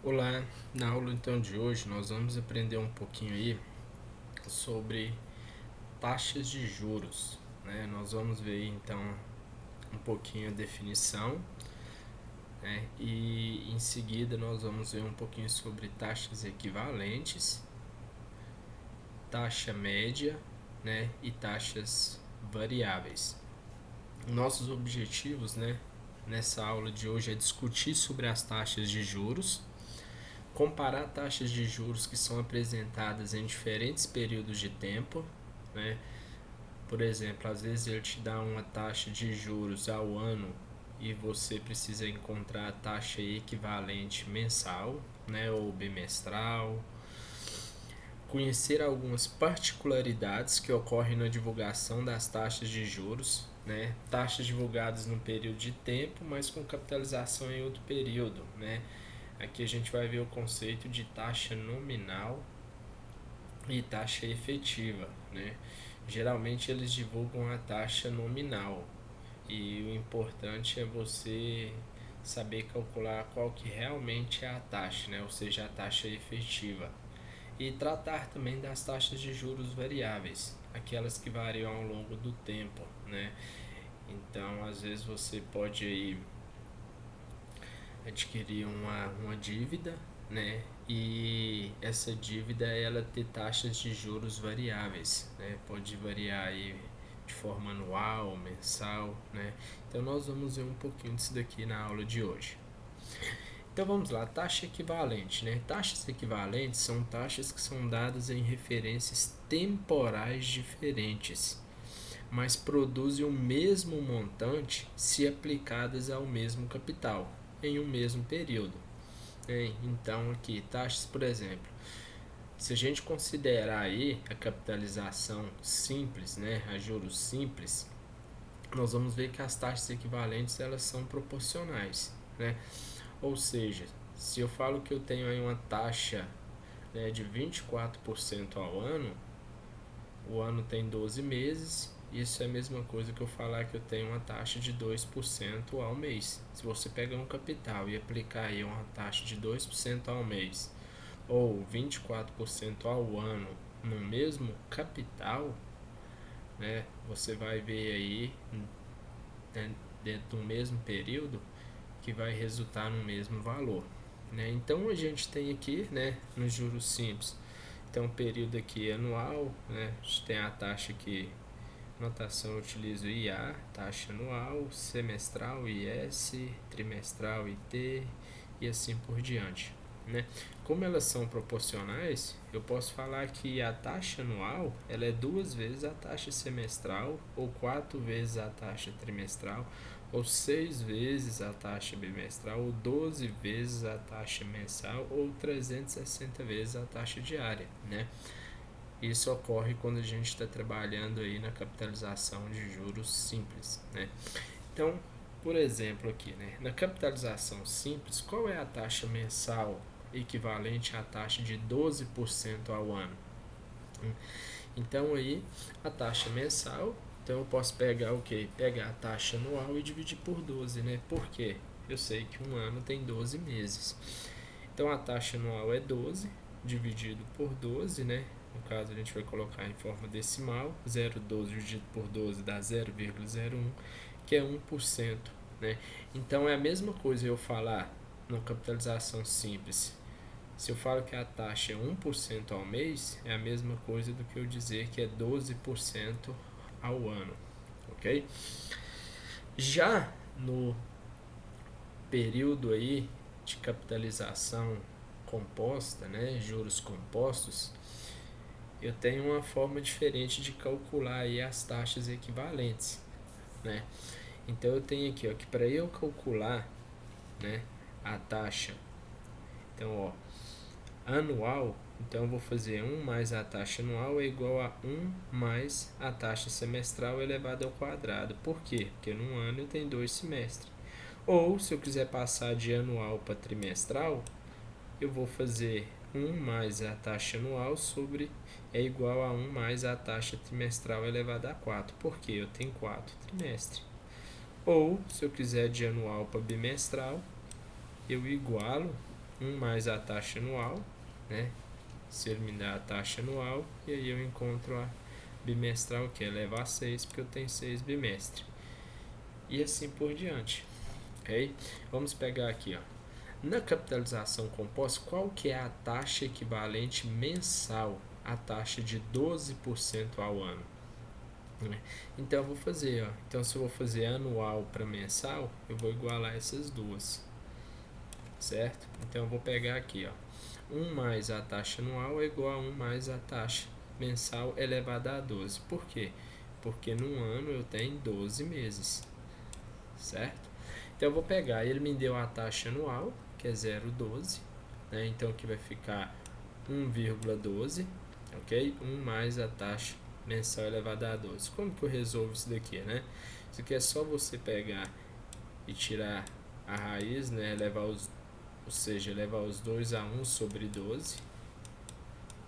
Olá, na aula então de hoje nós vamos aprender um pouquinho aí sobre taxas de juros, né? Nós vamos ver então um pouquinho a definição, né? E em seguida nós vamos ver um pouquinho sobre taxas equivalentes, taxa média, né? E taxas variáveis. Nossos objetivos, né? Nessa aula de hoje é discutir sobre as taxas de juros, comparar taxas de juros que são apresentadas em diferentes períodos de tempo, né? Por exemplo, às vezes ele te dá uma taxa de juros ao ano e você precisa encontrar a taxa equivalente mensal, né, ou bimestral. Conhecer algumas particularidades que ocorrem na divulgação das taxas de juros, né? Taxas divulgadas num período de tempo, mas com capitalização em outro período, né? Aqui a gente vai ver o conceito de taxa nominal e taxa efetiva, né? Geralmente eles divulgam a taxa nominal e o importante é você saber calcular qual que realmente é a taxa, né? Ou seja, a taxa efetiva. E tratar também das taxas de juros variáveis, aquelas que variam ao longo do tempo, né? Então, às vezes você pode aí adquirir uma dívida, né? E essa dívida ela ter taxas de juros variáveis, né? Pode variar aí de forma anual, mensal, né? Então nós vamos ver um pouquinho disso daqui na aula de hoje. Então vamos lá, taxa equivalente, né? Taxas equivalentes são taxas que são dadas em referências temporais diferentes, mas produzem o mesmo montante se aplicadas ao mesmo capital em um mesmo período. Então aqui, taxas, por exemplo, se a gente considerar aí a capitalização simples, né, a juros simples, nós vamos ver que as taxas equivalentes elas são proporcionais, né? Ou seja, se eu falo que eu tenho aí uma taxa, né, de 24% ao ano, o ano tem 12 meses, isso é a mesma coisa que eu falar que eu tenho uma taxa de 2% ao mês. Se você pegar um capital e aplicar aí uma taxa de 2% ao mês ou 24% ao ano no mesmo capital, né, você vai ver aí, né, dentro do mesmo período que vai resultar no mesmo valor, né? Então a gente tem aqui, né, nos juros simples, então o período aqui anual, né, a gente tem a taxa aqui, notação eu utilizo IA, taxa anual, semestral IS, trimestral IT e assim por diante, né? Como elas são proporcionais, eu posso falar que a taxa anual ela é 2 vezes a taxa semestral, ou 4 vezes a taxa trimestral, ou 6 vezes a taxa bimestral, ou 12 vezes a taxa mensal, ou 360 vezes a taxa diária, né? Isso ocorre quando a gente está trabalhando aí na capitalização de juros simples, né? Então, por exemplo aqui, né, na capitalização simples, qual é a taxa mensal equivalente à taxa de 12% ao ano? Então aí a taxa mensal, então eu posso pegar o que? Pegar a taxa anual e dividir por 12, né? Por quê? Eu sei que um ano tem 12 meses. Então a taxa anual é 12 dividido por 12, né? No caso a gente vai colocar em forma decimal, 0,12 dividido por 12 dá 0,01, que é 1%, né? Então é a mesma coisa eu falar na capitalização simples. Se eu falo que a taxa é 1% ao mês, é a mesma coisa do que eu dizer que é 12% ao ano, ok? Já no período aí de capitalização composta, né, juros compostos, eu tenho uma forma diferente de calcular aí as taxas equivalentes, né? Então eu tenho aqui, ó, que para eu calcular, né, a taxa, então, ó, anual, então eu vou fazer 1 mais a taxa anual é igual a 1 mais a taxa semestral elevado ao quadrado. Por quê? Porque num ano eu tenho 2 semestres. Ou, se eu quiser passar de anual para trimestral, eu vou fazer 1 mais a taxa anual sobre é igual a 1 mais a taxa trimestral elevada a 4. Por quê? Eu tenho 4 trimestres. Ou, se eu quiser de anual para bimestral, eu igualo 1 mais a taxa anual, né? Se ele me dá a taxa anual, e aí eu encontro a bimestral, que é eleva a 6, porque eu tenho 6 bimestres. E assim por diante, ok? Vamos pegar aqui, ó. Na capitalização composta, qual que é a taxa equivalente mensal? A taxa de 12% ao ano. Então eu vou fazer, ó. Então se eu vou fazer anual para mensal, eu vou igualar essas duas, certo? Então eu vou pegar aqui, ó. 1 mais a taxa anual é igual a 1 mais a taxa mensal elevada a 12. Por quê? Porque num ano eu tenho 12 meses, certo? Então eu vou pegar, ele me deu a taxa anual, que é 0,12, né? Então aqui vai ficar 1,12, ok? 1 mais a taxa mensal elevada a 12. Como que eu resolvo isso daqui, né? Isso aqui é só você pegar e tirar a raiz, né? Ou seja, levar os dois a 1 sobre 12,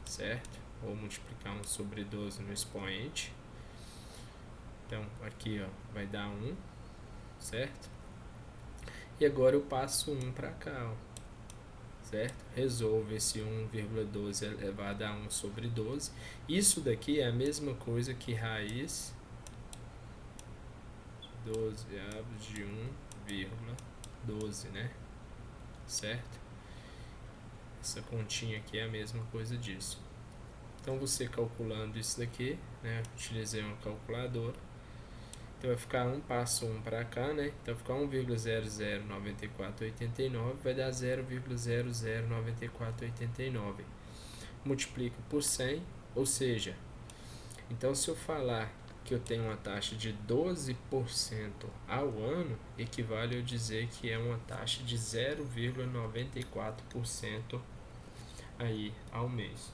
certo? Ou multiplicar 1 sobre 12 no expoente. Então aqui, ó, vai dar 1, certo? E agora eu passo 1 para cá, ó, certo? Resolvo esse 1,12 elevado a 1 sobre 12. Isso daqui é a mesma coisa que raiz 12 avos de 1,12, né? Certo? Essa continha aqui é a mesma coisa disso. Então você calculando isso daqui, né? Utilizei uma calculadora. Então vai ficar passo 1 para cá, né? Então vai ficar 1,009489 vai dar 0,009489. Multiplico por 100, ou seja, então se eu falar que eu tenho uma taxa de 12% ao ano, equivale a eu dizer que é uma taxa de 0,94% aí ao mês,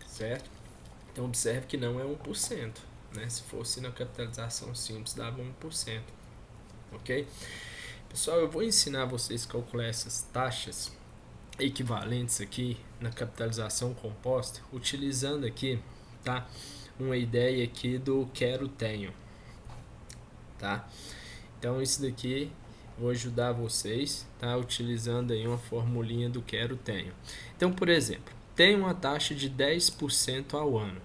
certo? Então observe que não é 1%, né? Se fosse na capitalização simples dava 1%, ok? Pessoal, eu vou ensinar vocês a calcular essas taxas equivalentes aqui na capitalização composta, utilizando aqui, tá, uma ideia aqui do quero tenho, tá? Então isso daqui vou ajudar vocês, tá, utilizando aí uma formulinha do quero tenho. Então, por exemplo, tem uma taxa de 10% ao ano.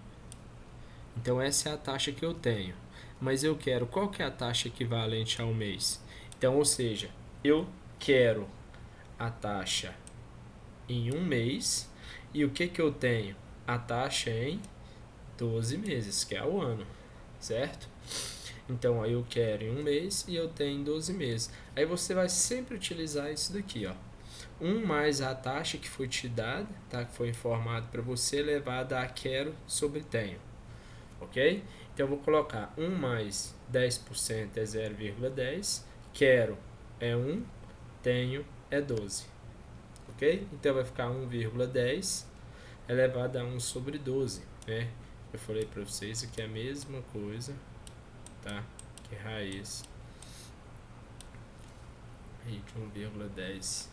Então essa é a taxa que eu tenho, mas eu quero qual que é a taxa equivalente ao mês. Então, ou seja, eu quero a taxa em um mês, e o que eu tenho? A taxa em 12 meses, que é o ano, certo? Então, aí eu quero em um mês e eu tenho em 12 meses. Aí você vai sempre utilizar isso daqui, ó. 1 mais a taxa que foi te dada, tá? Que foi informado para você, elevada a quero sobre tenho, ok? Então, eu vou colocar 1 mais 10% é 0,10, quero é 1, tenho é 12. Ok? Então vai ficar 1,10 elevado a 1 sobre 12, né? Eu falei para vocês que é a mesma coisa, tá? Que raiz de 1,10.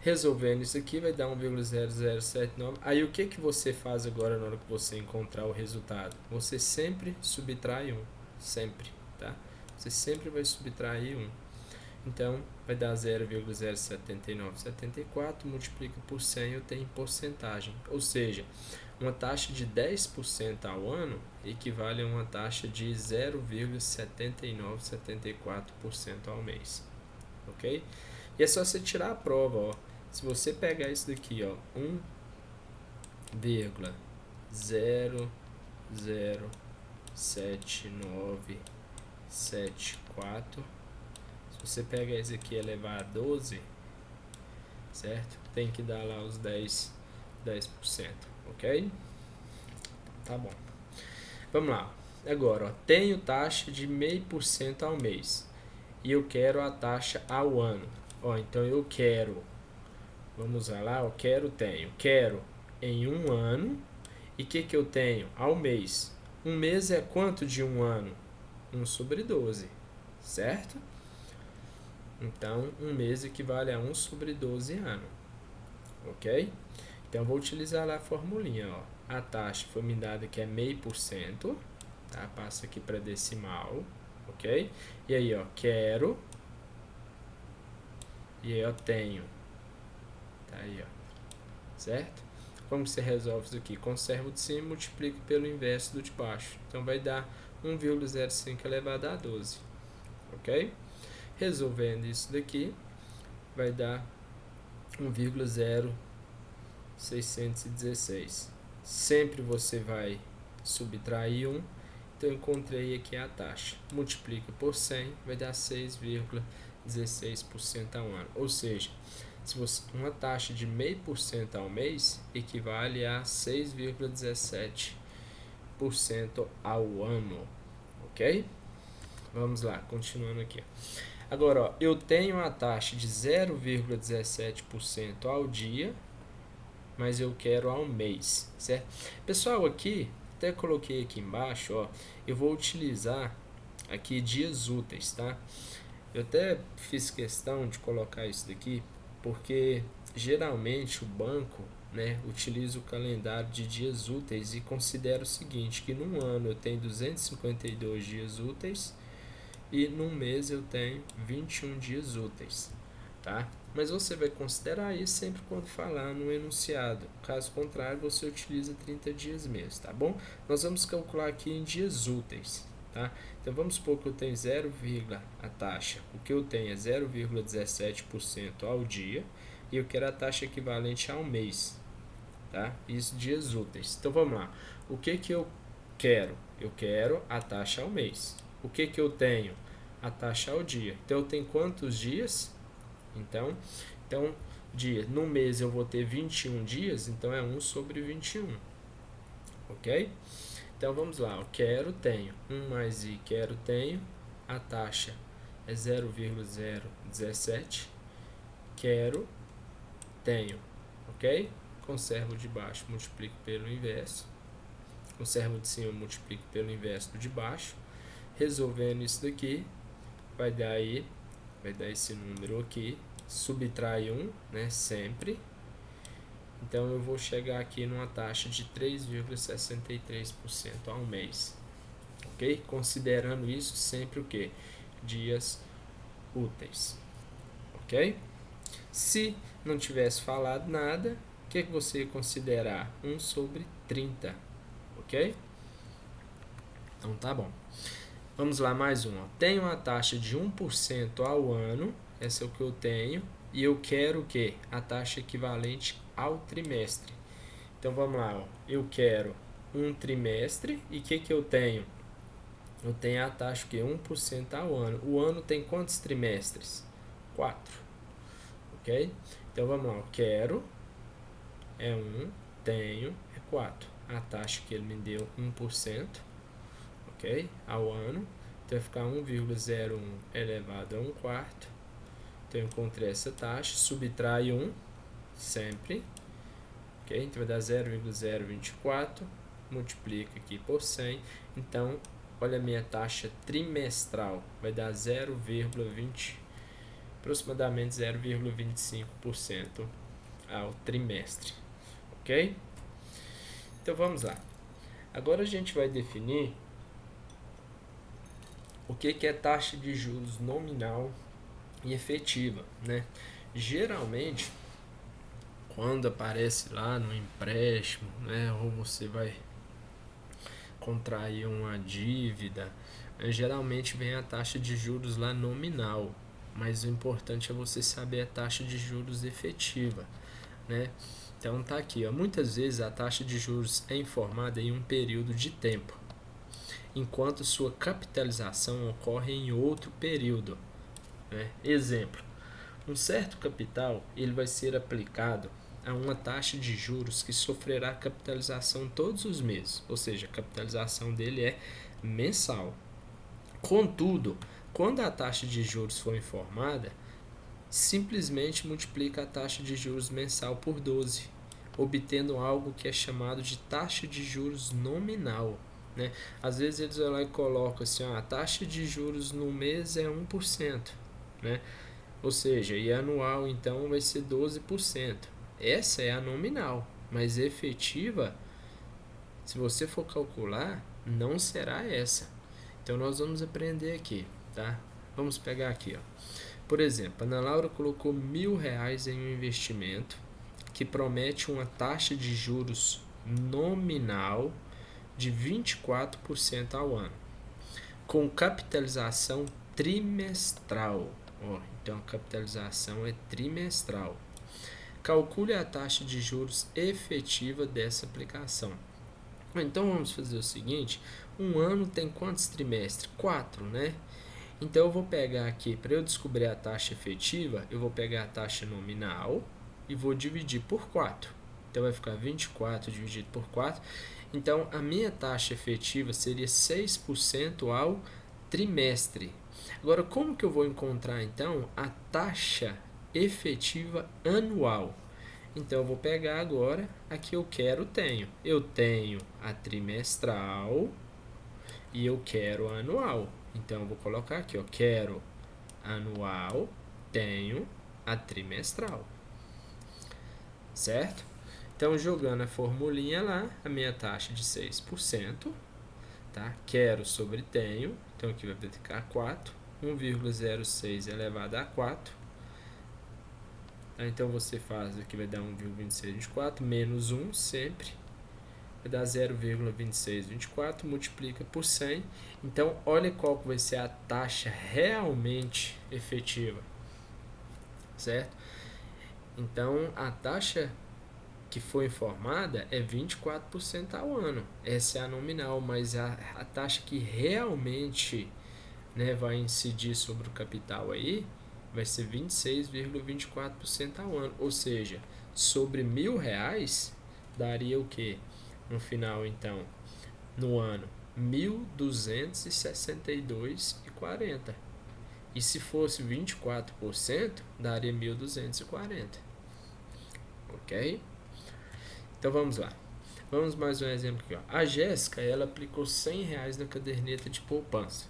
Resolvendo isso aqui vai dar 1,0079. Aí o que você faz agora na hora que você encontrar o resultado? Você sempre subtrai 1, sempre, tá? Você sempre vai subtrair 1. Então, vai dar 0,07974, multiplica por 100, eu tenho porcentagem. Ou seja, uma taxa de 10% ao ano equivale a uma taxa de 0,7974% ao mês. Ok? E é só você tirar a prova, ó. Se você pegar isso daqui, ó, 1,007974, se você pega esse aqui e elevar a 12, certo? Tem que dar lá os 10%, ok? Tá bom. Vamos lá. Agora, ó, tenho taxa de 0,5% ao mês e eu quero a taxa ao ano. Ó, então eu quero, vamos lá, eu quero em um ano. E o que eu tenho? Ao mês. Um mês é quanto de um ano? 1 sobre 12, certo? Então, um mês equivale a 1 sobre 12 anos, ok? Então, eu vou utilizar lá a formulinha, ó. A taxa foi me dada que é 0,5%, tá? Passa aqui para decimal, ok? E aí, ó, quero E aí eu tenho, tá aí, ó, certo? Como você resolve isso aqui? Conserva o de cima e multiplica pelo inverso do de baixo. Então vai dar 1,05 elevado a 12, ok? Resolvendo isso daqui, vai dar 1,0616. Sempre você vai subtrair 1. Então eu encontrei aqui a taxa. Multiplica por 100, vai dar 6,16% ao ano. Ou seja, se você, uma taxa de 0,5% ao mês equivale a 6,17% ao ano, ok? Vamos lá, continuando aqui. Agora, ó, eu tenho a taxa de 0,17% ao dia, mas eu quero ao mês, certo? Pessoal, aqui, até coloquei aqui embaixo, ó, eu vou utilizar aqui dias úteis, tá? Eu até fiz questão de colocar isso daqui, porque geralmente o banco, né, utiliza o calendário de dias úteis e considera o seguinte, que num ano eu tenho 252 dias úteis e num mês eu tenho 21 dias úteis, tá? Mas você vai considerar isso sempre quando falar no enunciado. Caso contrário, você utiliza 30 dias mesmo, tá bom? Nós vamos calcular aqui em dias úteis, tá? Então vamos supor que eu tenho a taxa, o que eu tenho é 0,17% ao dia e eu quero a taxa equivalente ao mês, tá? Isso dias úteis. Então vamos lá. O que que eu quero? Eu quero a taxa ao mês. O que que eu tenho? A taxa ao dia. Então eu tenho quantos dias? Então, dia, no mês eu vou ter 21 dias, então é 1 sobre 21, ok? Então vamos lá, eu quero, tenho, 1 mais i, quero, tenho, a taxa é 0,017, quero, tenho, ok? Conservo de baixo, multiplico pelo inverso, conservo de cima, multiplico pelo inverso do de baixo, resolvendo isso daqui, vai dar esse número aqui, subtrai 1, né, sempre. Então eu vou chegar aqui numa taxa de 3,63% ao mês, ok? Considerando isso sempre o que? Dias úteis, ok? Se não tivesse falado nada, o que você ia considerar? 1 sobre 30, ok? Então tá bom. Vamos lá, mais um. Tenho uma taxa de 1% ao ano, essa é o que eu tenho, e eu quero o quê? A taxa equivalente ao trimestre. Então vamos lá, ó. Eu quero um trimestre e o que eu tenho? Eu tenho a taxa que 1% ao ano. O ano tem quantos trimestres? 4. Ok? Então vamos lá, eu quero é 1, tenho é 4. A taxa que ele me deu 1%, ok? Ao ano. Então vai ficar 1,01 elevado a 1 quarto. Então eu encontrei essa taxa, subtrai 1 sempre, ok? Então vai dar 0,024, multiplica aqui por 100. Então, olha a minha taxa trimestral, vai dar 0,20, aproximadamente 0,25% ao trimestre, ok? Então vamos lá. Agora a gente vai definir o que é taxa de juros nominal e efetiva, né? Geralmente, quando aparece lá no empréstimo, né, ou você vai contrair uma dívida, geralmente vem a taxa de juros lá nominal, mas o importante é você saber a taxa de juros efetiva, né? Então tá aqui, ó. Muitas vezes a taxa de juros é informada em um período de tempo, enquanto sua capitalização ocorre em outro período, né? Exemplo: um certo capital ele vai ser aplicado a uma taxa de juros que sofrerá capitalização todos os meses, ou seja, a capitalização dele é mensal. Contudo, quando a taxa de juros for informada, simplesmente multiplica a taxa de juros mensal por 12, obtendo algo que é chamado de taxa de juros nominal, né? Às vezes eles vão lá e colocam assim, ó, a taxa de juros no mês é 1%, né? Ou seja, e anual então vai ser 12%. Essa é a nominal, mas efetiva, se você for calcular, não será essa. Então nós vamos aprender aqui, tá? Vamos pegar aqui, ó. Por exemplo, a Ana Laura colocou R$ 1.000 em um investimento que promete uma taxa de juros nominal de 24% ao ano, com capitalização trimestral. Então, a capitalização é trimestral. Calcule a taxa de juros efetiva dessa aplicação. Então, vamos fazer o seguinte: um ano tem quantos trimestres? 4, né? Então, eu vou pegar aqui, para eu descobrir a taxa efetiva, eu vou pegar a taxa nominal e vou dividir por 4. Então, vai ficar 24 dividido por 4. Então, a minha taxa efetiva seria 6% ao trimestre. Agora, como que eu vou encontrar, então, a taxa efetiva anual? Então, eu vou pegar agora a que eu quero, tenho. Eu tenho a trimestral e eu quero a anual. Então, eu vou colocar aqui, ó, quero anual, tenho a trimestral. Certo? Então, jogando a formulinha lá, a minha taxa de 6%, tá? Quero sobre tenho, então aqui vai ficar 4, 1,06 elevado a 4. Tá? Então, você faz, aqui vai dar 1,2624, menos 1 sempre, vai dar 0,2624, multiplica por 100. Então, olha qual que vai ser a taxa realmente efetiva, certo? Então, a taxa que foi informada é 24% ao ano. Essa é a nominal, mas a taxa que realmente, né, vai incidir sobre o capital aí vai ser 26,24% ao ano. Ou seja, sobre R$ 1.000 daria o quê? No final, então, no ano, 1.262,40. E se fosse 24%, daria 1.240. Ok? Então vamos lá. Vamos mais um exemplo aqui. Ó. A Jéssica, ela aplicou R$ 100 na caderneta de poupança.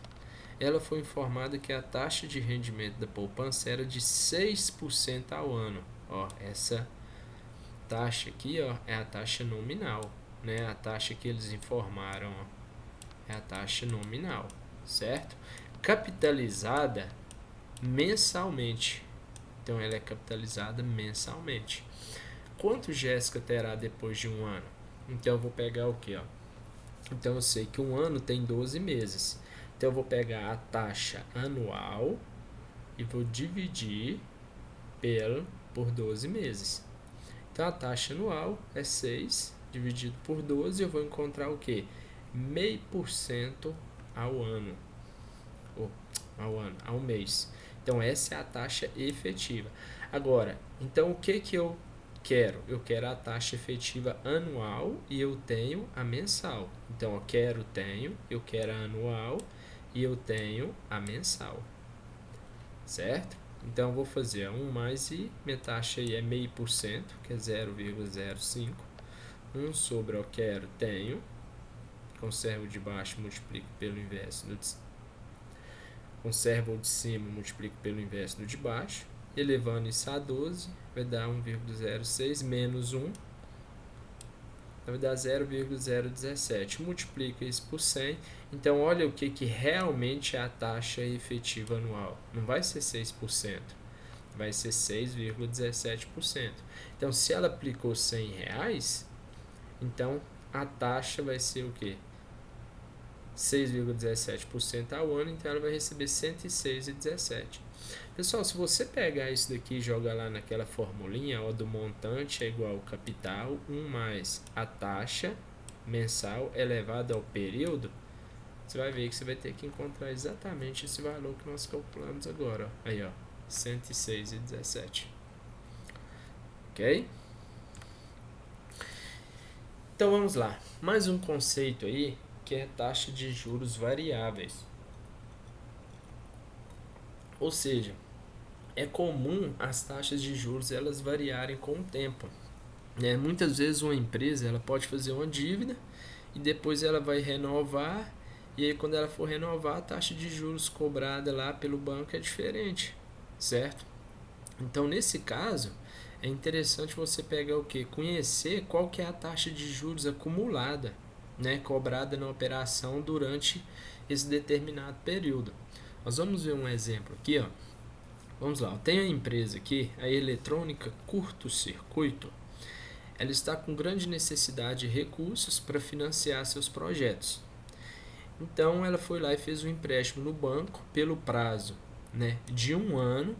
Ela foi informada que a taxa de rendimento da poupança era de 6% ao ano. Ó, essa taxa aqui, ó, é a taxa nominal, né? A taxa que eles informaram, ó, é a taxa nominal, certo? Capitalizada mensalmente. Então ela é capitalizada mensalmente. Quanto Jéssica terá depois de um ano? Então eu vou pegar o que, ó? Então eu sei que um ano tem 12 meses. Então eu vou pegar a taxa anual e vou dividir por 12 meses. Então a taxa anual é 6 dividido por 12, eu vou encontrar o que? 0,5% ao ano. Ao mês. Então essa é a taxa efetiva. Agora, então o que eu quero? Eu quero a taxa efetiva anual e eu tenho a mensal. Então, eu quero a anual e eu tenho a mensal. Certo? Então, eu vou fazer 1 mais i, minha taxa aí é 0,5%, que é 0,05. 1 sobre eu quero, tenho. Conservo de baixo, multiplico pelo inverso. Conservo o de cima, multiplico pelo inverso do de baixo. Elevando isso a 12, vai dar 1,06 menos 1, vai dar 0,017. Multiplica isso por 100. Então, olha o que realmente é a taxa efetiva anual. Não vai ser 6%, vai ser 6,17%. Então, se ela aplicou R$ 100, então a taxa vai ser o quê? 6,17% ao ano, então ela vai receber 106,17. Pessoal, se você pegar isso daqui e jogar lá naquela formulinha, ó, do montante é igual ao capital, 1 mais a taxa mensal elevada ao período, você vai ver que você vai ter que encontrar exatamente esse valor que nós calculamos agora. Ó. Aí, ó, 106,17. Ok? Então vamos lá. Mais um conceito aí, que é taxa de juros variáveis. Ou seja, é comum as taxas de juros elas variarem com o tempo. Né? Muitas vezes uma empresa ela pode fazer uma dívida e depois ela vai renovar, e aí quando ela for renovar, a taxa de juros cobrada lá pelo banco é diferente, certo? Então, nesse caso, é interessante você pegar o quê? Conhecer qual que é a taxa de juros acumulada, né? Cobrada na operação durante esse determinado período. Nós vamos ver um exemplo aqui, ó. vamos lá, tem a empresa aqui, a Eletrônica Curto Circuito, ela está com grande necessidade de recursos para financiar seus projetos. Então ela foi lá e fez um empréstimo no banco pelo prazo, né, de 1 ano,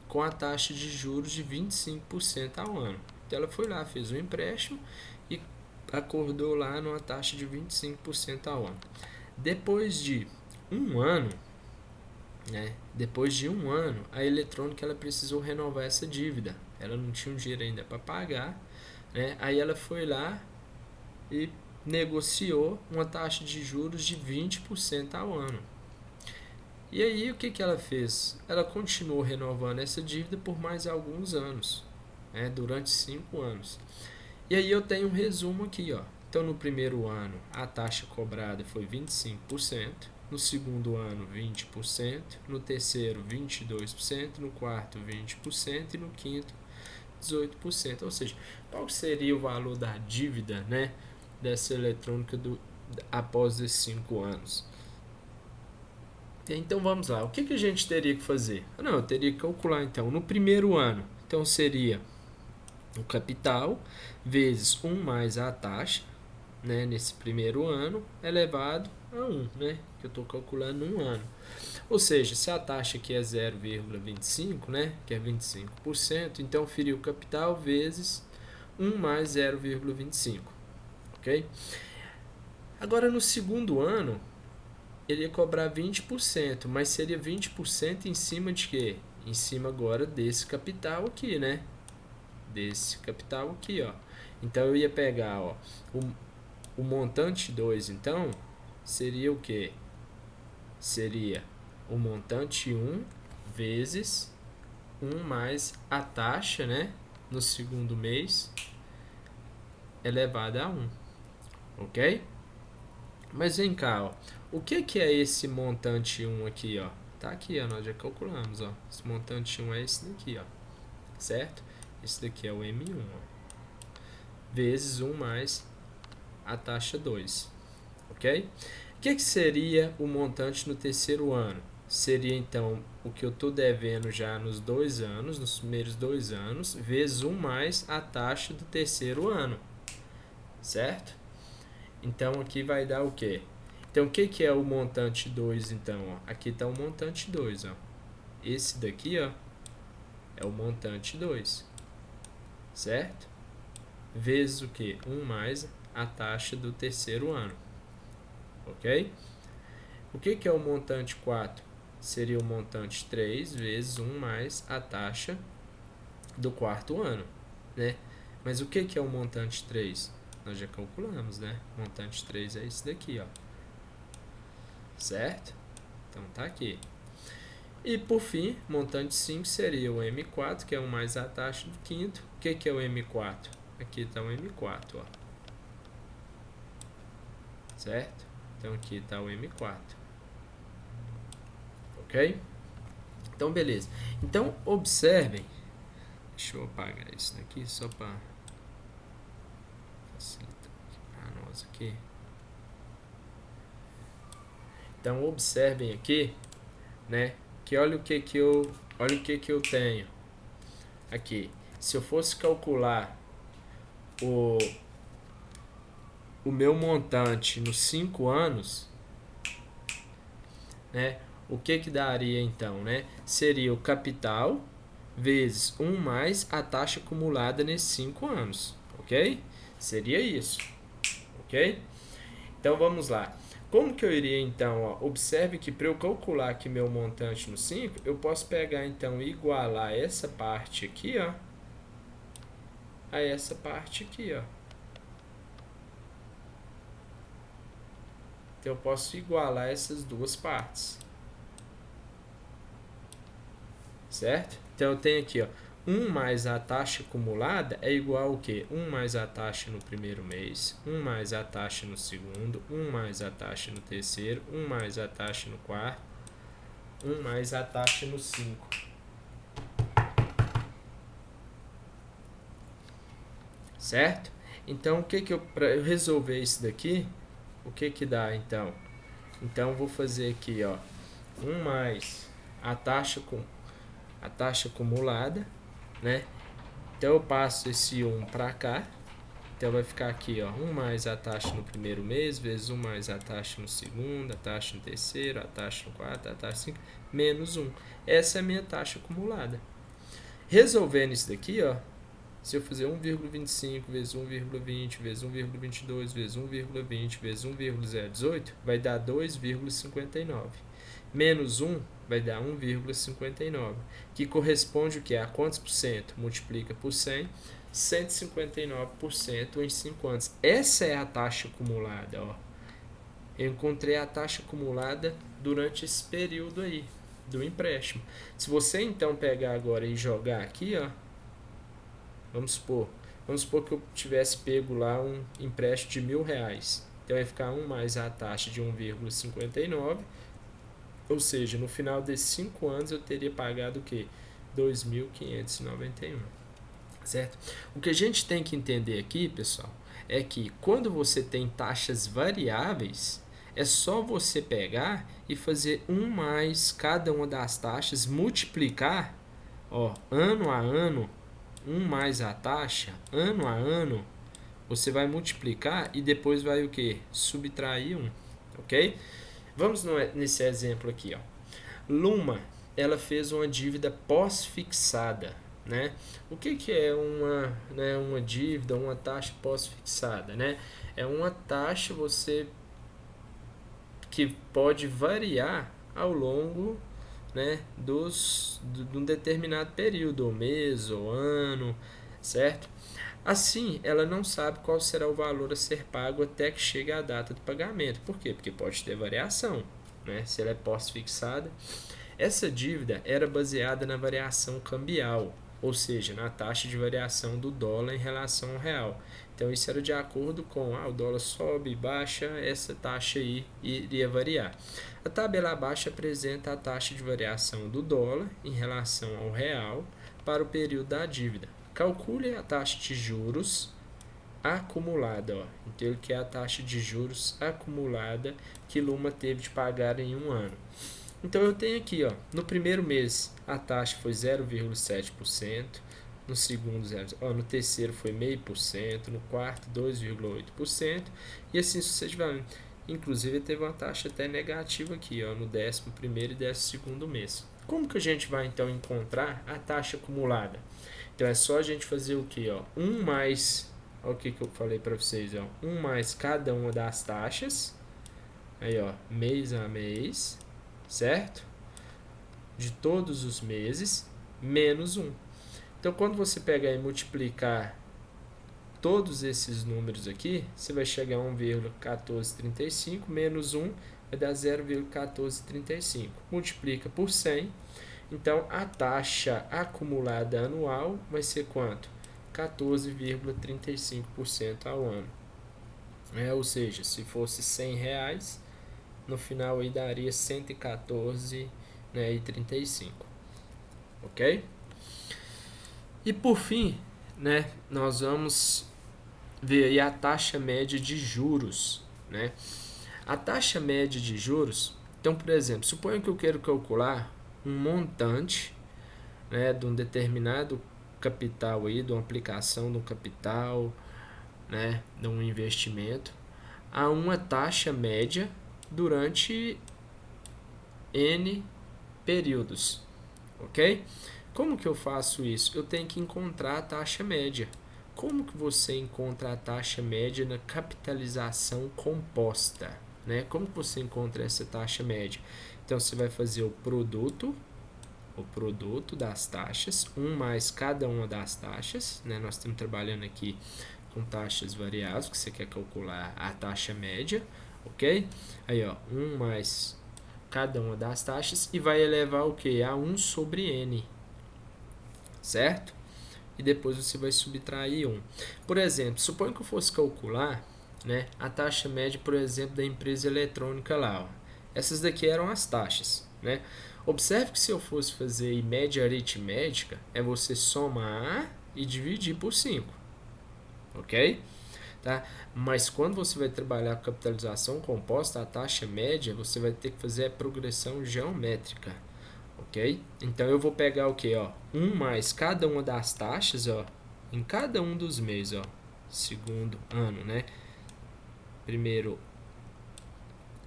com a taxa de juros de 25% ao ano. Então ela foi lá, fez um empréstimo e acordou lá numa taxa de 25% ao ano. Depois de 1 ano, né, a Eletrônica ela precisou renovar essa dívida. Ela não tinha um dinheiro ainda para pagar, né? Aí ela foi lá e negociou uma taxa de juros de 20% ao ano. E aí o que ela fez? Ela continuou renovando essa dívida por mais alguns anos, né, durante 5 anos. E aí eu tenho um resumo aqui, ó. Então no primeiro ano a taxa cobrada foi 25%, no segundo ano 20%, no terceiro 22%, no quarto 20% e no quinto 18%. Ou seja, qual seria o valor da dívida, né, dessa eletrônica após esses 5 anos? Então vamos lá, o que a gente teria que fazer? Não, eu teria que calcular então no primeiro ano. Então seria o capital vezes 1 mais a taxa, né, nesse primeiro ano, elevado a 1, né, que eu estou calculando 1 ano. Ou seja, se a taxa aqui é 0,25, né, que é 25%, então ferir o capital vezes 1 mais 0,25, ok? Agora no segundo ano, ele ia cobrar 20%, mas seria 20% em cima de quê? Em cima agora desse capital aqui, né? Desse capital aqui, ó. Então eu ia pegar, ó, o montante 2, então, seria o quê? Seria o montante 1 vezes 1 mais a taxa, né? No segundo mês, elevada a 1, ok? Mas vem cá, ó. O que é esse montante 1 aqui, ó? Tá aqui, ó, nós já calculamos, ó. Esse montante 1 é esse daqui, ó. Certo? Esse daqui é o M1, ó. Vezes 1 mais a taxa 2. Ok? O que seria o montante no terceiro ano? Seria, então, o que eu estou devendo já nos 2 anos, nos primeiros 2 anos, vezes 1 mais a taxa do terceiro ano. Certo? Então, aqui vai dar o quê? Então, o que é o montante 2, então? Ó? Aqui está o montante 2, ó. Esse daqui, ó, é o montante 2, certo? Vezes o quê? 1 mais a taxa do terceiro ano, ok? O que é o montante 4? Seria o montante 3 vezes 1 mais a taxa do quarto ano, né? Mas o que é o montante 3? Nós já calculamos, né? O montante 3 é esse daqui, ó. Certo? Então tá aqui. E por fim, montante 5 seria o M4, que é 1 mais a taxa do quinto. O que é o M4? Aqui está o M4, ó. Certo? Então aqui está o M4. Ok? Então beleza. Então observem. Deixa eu apagar isso daqui só para facilitar para nós aqui. Então observem aqui, né? Que olha o que eu tenho aqui. Se eu fosse calcular o meu montante nos 5 anos, né? O que daria então, né? Seria o capital vezes 1 mais a taxa acumulada nesses 5 anos, ok? Seria isso, ok? Então vamos lá. Como que eu iria então? Ó, observe que para eu calcular aqui meu montante no 5, eu posso pegar então e igualar essa parte aqui, ó, a essa parte aqui, ó. Então eu posso igualar essas duas partes, certo? Então eu tenho aqui, ó, 1 mais a taxa acumulada é igual ao quê? 1 mais a taxa no primeiro mês, 1 mais a taxa no segundo, 1 mais a taxa no terceiro, 1 mais a taxa no quarto, 1 mais a taxa no 5. Certo? Então, para eu resolver isso daqui, o que dá então? Então, eu vou fazer aqui, ó, 1 mais a taxa a taxa acumulada, né? Então eu passo esse 1 para cá. Então vai ficar aqui, ó, 1 mais a taxa no primeiro mês, vezes 1 mais a taxa no segundo, a taxa no terceiro, a taxa no quarto, a taxa no 5, menos 1. Essa é a minha taxa acumulada. Resolvendo isso daqui, ó, se eu fizer 1,25 vezes 1,20 vezes 1,22 vezes 1,20 vezes 1,018, vai dar 2,59. Menos 1 vai dar 1,59, que corresponde o que? A quantos por cento? Multiplica por 100, 159% em 5 anos. Essa é a taxa acumulada, ó. Eu encontrei a taxa acumulada durante esse período aí do empréstimo. Se você então pegar agora e jogar aqui, ó, vamos supor que eu tivesse pego lá um empréstimo de R$1.000. Então vai ficar 1 mais a taxa de 1,59, ou seja, no final desses 5 anos eu teria pagado o quê? 2.591, certo? O que a gente tem que entender aqui, pessoal, é que quando você tem taxas variáveis, é só você pegar e fazer 1 mais cada uma das taxas, multiplicar, ó, ano a ano, 1 mais a taxa, ano a ano, você vai multiplicar e depois vai o que? Subtrair 1, ok? Vamos nesse exemplo aqui, ó. Luma, ela fez uma dívida pós-fixada, né? O que é uma dívida, uma taxa pós-fixada, né? É uma taxa que pode variar ao longo, né, de um determinado período, ou mês, ou ano, certo? Assim, ela não sabe qual será o valor a ser pago até que chegue a data do pagamento. Por quê? Porque pode ter variação, né? Se ela é pós-fixada. Essa dívida era baseada na variação cambial, ou seja, na taxa de variação do dólar em relação ao real. Então, isso era de acordo com o dólar sobe e baixa, essa taxa aí iria variar. A tabela abaixo apresenta a taxa de variação do dólar em relação ao real para o período da dívida. Calcule a taxa de juros acumulada, ó. Então, ele quer a taxa de juros acumulada que Luma teve de pagar em um ano. Então, eu tenho aqui, ó, no primeiro mês a taxa foi 0,7%, no segundo, no terceiro foi 0,5%, no quarto 2,8% e assim sucessivamente. Inclusive, teve uma taxa até negativa aqui, ó, no 11º e 12º mês. Como que a gente vai, então, encontrar a taxa acumulada? Então, é só a gente fazer o que? 1 mais, olha o que eu falei para vocês, ó, 1 mais cada uma das taxas, aí, ó, mês a mês, certo? De todos os meses, menos 1. Então, quando você pegar e multiplicar todos esses números aqui, você vai chegar a 1,1435 menos 1 vai dar 0,1435. Multiplica por 100. Então, a taxa acumulada anual vai ser quanto? 14,35% ao ano. Ou seja, se fosse R$100, no final aí daria 114,35. Ok? E por fim, né, nós vamos ver aí a taxa média de juros, né? A taxa média de juros, então, por exemplo, suponha que eu quero calcular um montante, né, de um determinado capital aí, de uma aplicação de um capital, né, de um investimento, a uma taxa média durante N períodos, ok? Como que eu faço isso? Eu tenho que encontrar a taxa média. Como que você encontra a taxa média na capitalização composta, né? Como que você encontra essa taxa média? Então, você vai fazer o produto das taxas, 1 mais cada uma das taxas, né? Nós estamos trabalhando aqui com taxas variáveis, que você quer calcular a taxa média, ok? Aí, ó, 1 mais cada uma das taxas e vai elevar o que? A 1 sobre N, certo? E depois você vai subtrair 1. Por exemplo, suponha que eu fosse calcular, né, a taxa média, por exemplo, da empresa eletrônica lá. Ó. Essas daqui eram as taxas, né? Observe que se eu fosse fazer média aritmética, é você somar e dividir por 5, ok? Tá? Mas quando você vai trabalhar com capitalização composta, a taxa média, você vai ter que fazer a progressão geométrica, ok? Então eu vou pegar o que, ó, 1 mais cada uma das taxas, ó, em cada um dos meses, ó, segundo ano, né? Primeiro,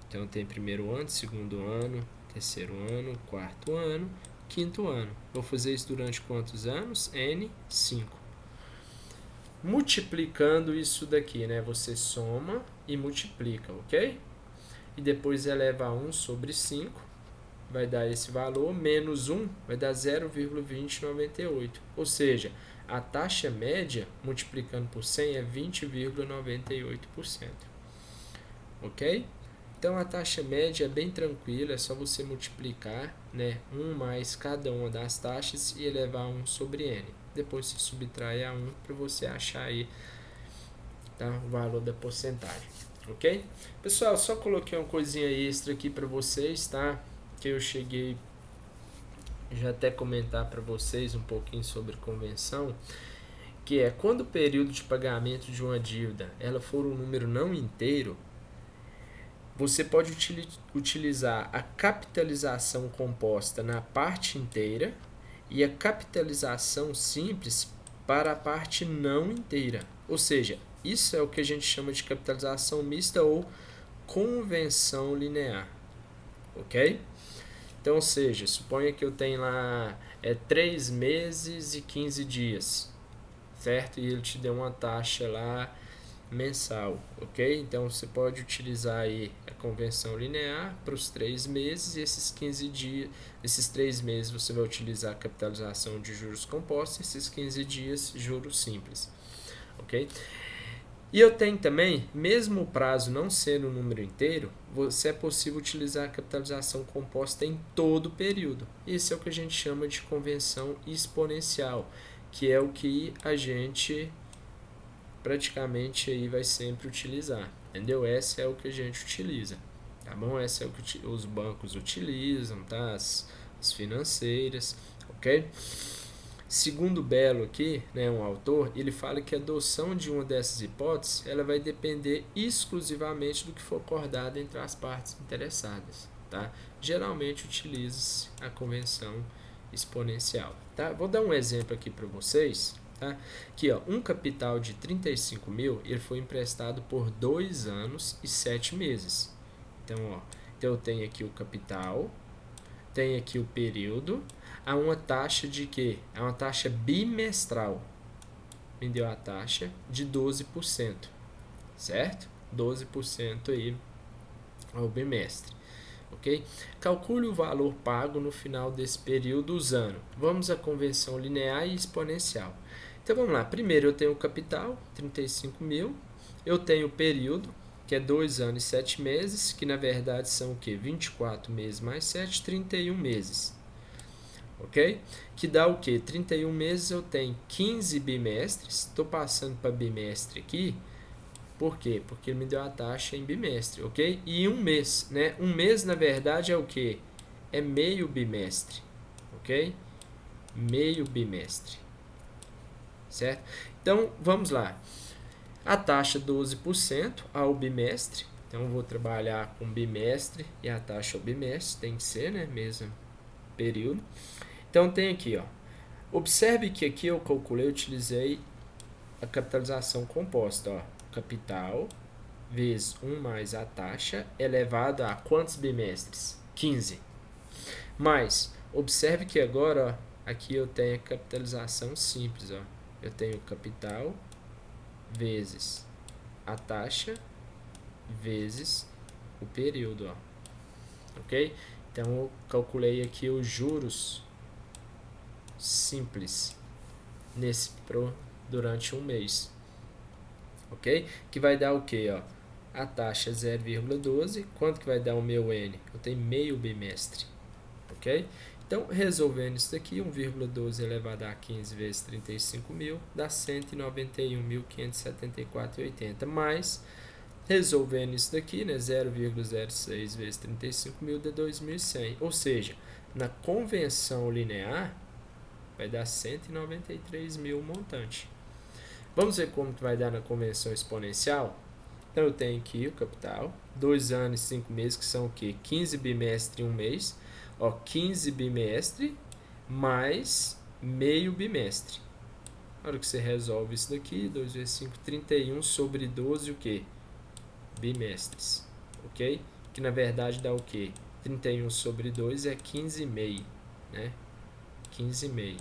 então tem primeiro ano, segundo ano, terceiro ano, quarto ano, quinto ano. Vou fazer isso durante quantos anos? N, 5. Multiplicando isso daqui, né? Você soma e multiplica, ok? E depois eleva a 1 sobre 5, vai dar esse valor, menos 1 vai dar 0,2098. Ou seja, a taxa média, multiplicando por 100, é 20,98%. Ok? Então a taxa média é bem tranquila, é só você multiplicar, né, 1 mais cada uma das taxas e elevar 1 sobre n. Depois se subtrai a 1 para você achar aí, tá, o valor da porcentagem. Ok? Pessoal, só coloquei uma coisinha extra aqui para vocês, tá? Que eu cheguei já até comentar para vocês um pouquinho sobre convenção, que é quando o período de pagamento de uma dívida ela for um número não inteiro, você pode utilizar a capitalização composta na parte inteira e a capitalização simples para a parte não inteira. Ou seja, isso é o que a gente chama de capitalização mista ou convenção linear. Ok? Então, ou seja, suponha que eu tenho lá 3 meses e 15 dias, certo? E ele te deu uma taxa lá mensal, ok? Então você pode utilizar aí a convenção linear para os 3 meses e esses 15 dias, esses 3 meses você vai utilizar a capitalização de juros compostos, esses 15 dias juros simples, ok? E eu tenho também, mesmo o prazo não sendo um número inteiro, você é possível utilizar a capitalização composta em todo o período. Esse é o que a gente chama de convenção exponencial, que é o que a gente praticamente aí vai sempre utilizar, entendeu? Essa é o que a gente utiliza, tá bom? Essa é o que os bancos utilizam, tá? As financeiras, ok? Segundo Belo aqui, né, um autor, ele fala que a adoção de uma dessas hipóteses ela vai depender exclusivamente do que for acordado entre as partes interessadas, tá? Geralmente utiliza-se a convenção exponencial, tá? Vou dar um exemplo aqui para vocês, tá? Aqui, ó, um capital de 35 mil, ele foi emprestado por 2 anos e 7 meses. Então, ó, então eu tenho aqui o capital, tenho aqui o período, há uma taxa de quê? É uma taxa bimestral. Me deu a taxa de 12%, certo? 12% aí ao bimestre, ok? Calcule o valor pago no final desse período usando. Vamos à convenção linear e exponencial. Então vamos lá, primeiro eu tenho o capital, 35 mil, eu tenho o período, que é 2 anos e 7 meses, que na verdade são o quê? 24 meses mais 7, 31 meses. Ok? Que dá o quê? 31 meses eu tenho 15 bimestres, estou passando para bimestre aqui, por quê? Porque ele me deu a taxa em bimestre, ok? E um mês, né? Um mês na verdade é o quê? É meio bimestre, ok? Meio bimestre, certo? Então, vamos lá. A taxa 12% ao bimestre. Então, eu vou trabalhar com bimestre e a taxa ao bimestre. Tem que ser, né? Mesmo período. Então, tem aqui, ó. Observe que aqui eu calculei, utilizei a capitalização composta, ó. Capital vezes 1 mais a taxa elevado a quantos bimestres? 15. Mas, observe que agora, ó, aqui eu tenho a capitalização simples, ó. Eu tenho capital vezes a taxa vezes o período, ó. Ok? Então eu calculei aqui os juros simples durante um mês, ok? Que vai dar o que, ó? A taxa 0,12. Quanto que vai dar o meu N? Eu tenho meio bimestre, ok? Então, resolvendo isso daqui, 1,12 elevado a 15 vezes 35 mil, dá 191.574,80. Mais, resolvendo isso daqui, né, 0,06 vezes 35 mil dá 2.100. Ou seja, na convenção linear, vai dar 193 mil montante. Vamos ver como que vai dar na convenção exponencial? Então, eu tenho aqui o capital, 2 anos e 5 meses, que são o quê? 15 bimestres em um mês. Ó, 15 bimestre mais meio bimestre. Na hora que você resolve isso daqui, 2 vezes 5, 31 sobre 12, o quê? Bimestres, ok? Que na verdade dá o quê? 31 sobre 2 é 15,5, né? 15,5,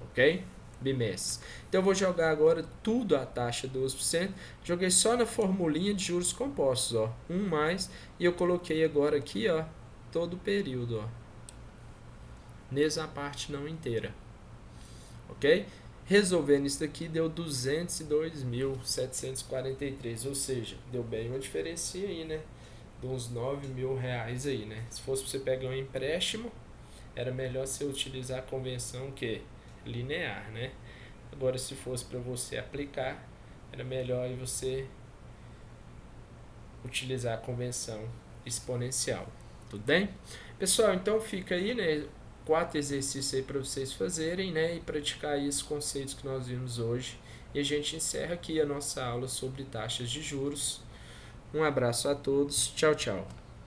ok? Bimestres. Então eu vou jogar agora tudo a taxa 12%. Joguei só na formulinha de juros compostos, ó. 1 mais, e eu coloquei agora aqui, ó, todo o período, ó. Nessa parte não inteira, ok? Resolvendo isso daqui deu 202.743, ou seja, deu bem uma diferença aí, né? De uns 9 mil reais aí, né? Se fosse para você pegar um empréstimo, era melhor você utilizar a convenção que linear, né? Agora, se fosse para você aplicar, era melhor aí você utilizar a convenção exponencial. Tudo bem? Pessoal, então fica aí, né? 4 exercícios aí para vocês fazerem, né? E praticar aí esses conceitos que nós vimos hoje. E a gente encerra aqui a nossa aula sobre taxas de juros. Um abraço a todos. Tchau, tchau.